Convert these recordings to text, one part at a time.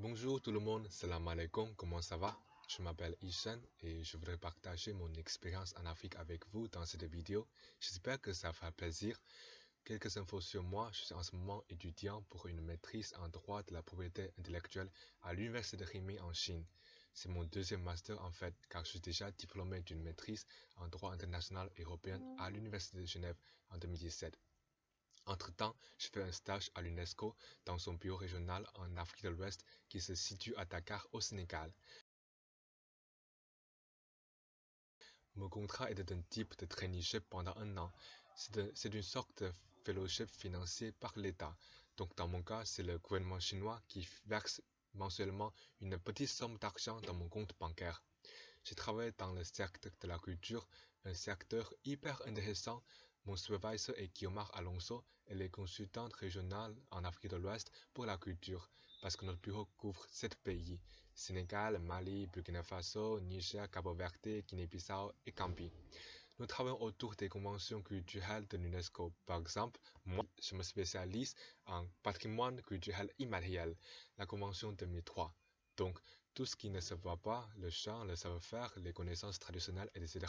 Bonjour tout le monde, salam alaikum, comment ça va? Je m'appelle Ishan et je voudrais partager mon expérience en Afrique avec vous dans cette vidéo. J'espère que ça fera plaisir. Quelques infos sur moi, je suis en ce moment étudiant pour une maîtrise en droit de la propriété intellectuelle à l'université de Renmin en Chine. C'est mon deuxième master en fait, car je suis déjà diplômé d'une maîtrise en droit international européen à l'université de Genève en 2017. Entre-temps, je fais un stage à l'UNESCO dans son bureau régional en Afrique de l'Ouest qui se situe à Dakar au Sénégal. Mon contrat était d'un type de traineeship pendant un an. C'est une sorte de fellowship financé par l'État. Donc dans mon cas, c'est le gouvernement chinois qui verse mensuellement une petite somme d'argent dans mon compte bancaire. J'ai travaillé dans le secteur de la culture, un secteur hyper intéressant. Mon supervisor est Guillaume Alonso et les consultants régionaux en Afrique de l'Ouest pour la culture, parce que notre bureau couvre 7 pays, Sénégal, Mali, Burkina Faso, Niger, Cabo Verde, Guinée-Bissau et Gambie. Nous travaillons autour des conventions culturelles de l'UNESCO. Par exemple, moi, je me spécialise en patrimoine culturel immatériel, la convention 2003. Donc, tout ce qui ne se voit pas, le chant, le savoir-faire, les connaissances traditionnelles, etc.,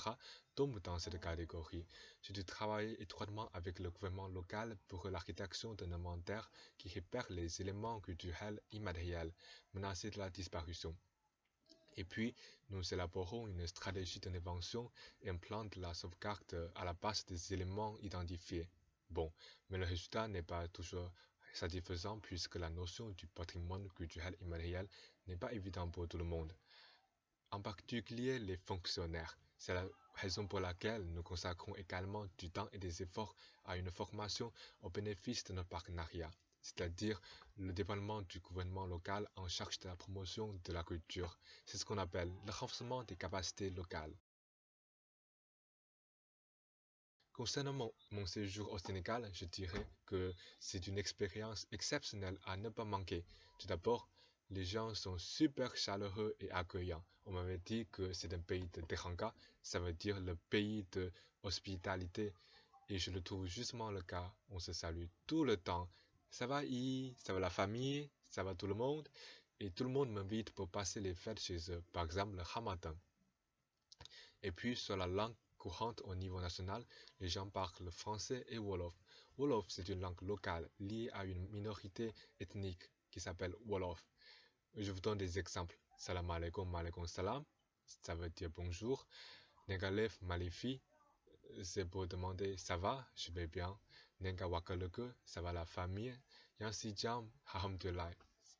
tombe dans cette catégorie. J'ai dû travailler étroitement avec le gouvernement local pour l'architecture d'un inventaire qui repère les éléments culturels immatériels menacés de la disparition. Et puis, nous élaborons une stratégie d'intervention et un plan de la sauvegarde à la base des éléments identifiés. Bon, mais le résultat n'est pas toujours satisfaisant puisque la notion du patrimoine culturel immatériel n'est pas évidente pour tout le monde, en particulier les fonctionnaires. C'est la raison pour laquelle nous consacrons également du temps et des efforts à une formation au bénéfice de notre partenariat, c'est-à-dire le développement du gouvernement local en charge de la promotion de la culture. C'est ce qu'on appelle le renforcement des capacités locales. Concernant mon séjour au Sénégal, je dirais que c'est une expérience exceptionnelle à ne pas manquer. Tout d'abord, les gens sont super chaleureux et accueillants. On m'avait dit que c'est un pays de Teranga, ça veut dire le pays de hospitalité. Et je le trouve justement le cas. On se salue tout le temps. Ça va, ça va la famille, ça va tout le monde. Et tout le monde m'invite pour passer les fêtes chez eux, par exemple le Ramadan. Et puis sur la langue courante au niveau national, les gens parlent le français et Wolof. Wolof, c'est une langue locale liée à une minorité ethnique qui s'appelle Wolof. Je vous donne des exemples. Salam alaikum, alaikum salam, ça veut dire bonjour. Nengalef malifi, c'est pour demander ça va, je vais bien. Nenga wakaleke, ça va la famille. Yansi jam, alhamdulillah,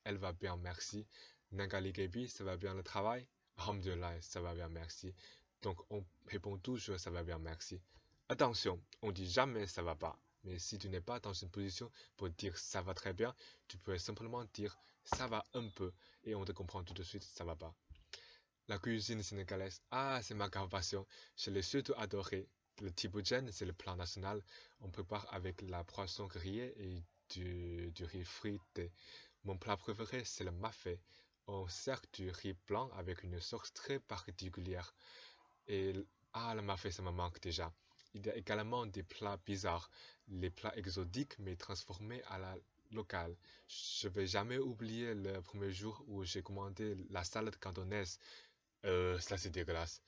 elle va bien, merci. Nenga ligebi, ça va bien le travail. Alhamdulillah, ça va bien, merci. Donc on répond toujours ça va bien, merci. Attention, on dit jamais ça va pas. Mais si tu n'es pas dans une position pour dire ça va très bien, tu peux simplement dire ça va un peu et on te comprend tout de suite ça va pas. La cuisine sénégalaise, ah c'est ma grande passion, je l'ai surtout adoré. Le tiboujen, c'est le plat national, on prépare avec la poisson grillée et du riz frité. Mon plat préféré, c'est le mafé. On sert du riz blanc avec une sauce très particulière. Et le mafé, ça me manque déjà. Il y a également des plats bizarres, les plats exotiques mais transformés à la locale. Je vais jamais oublier le premier jour où j'ai commandé la salade cantonaise. Ça c'est dégueulasse.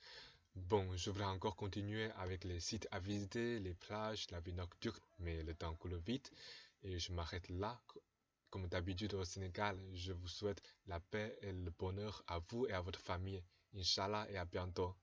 Bon, je voudrais encore continuer avec les sites à visiter, les plages, la vie nocturne, mais le temps coule vite et je m'arrête là. Comme d'habitude au Sénégal, je vous souhaite la paix et le bonheur à vous et à votre famille. Inch'Allah et à bientôt.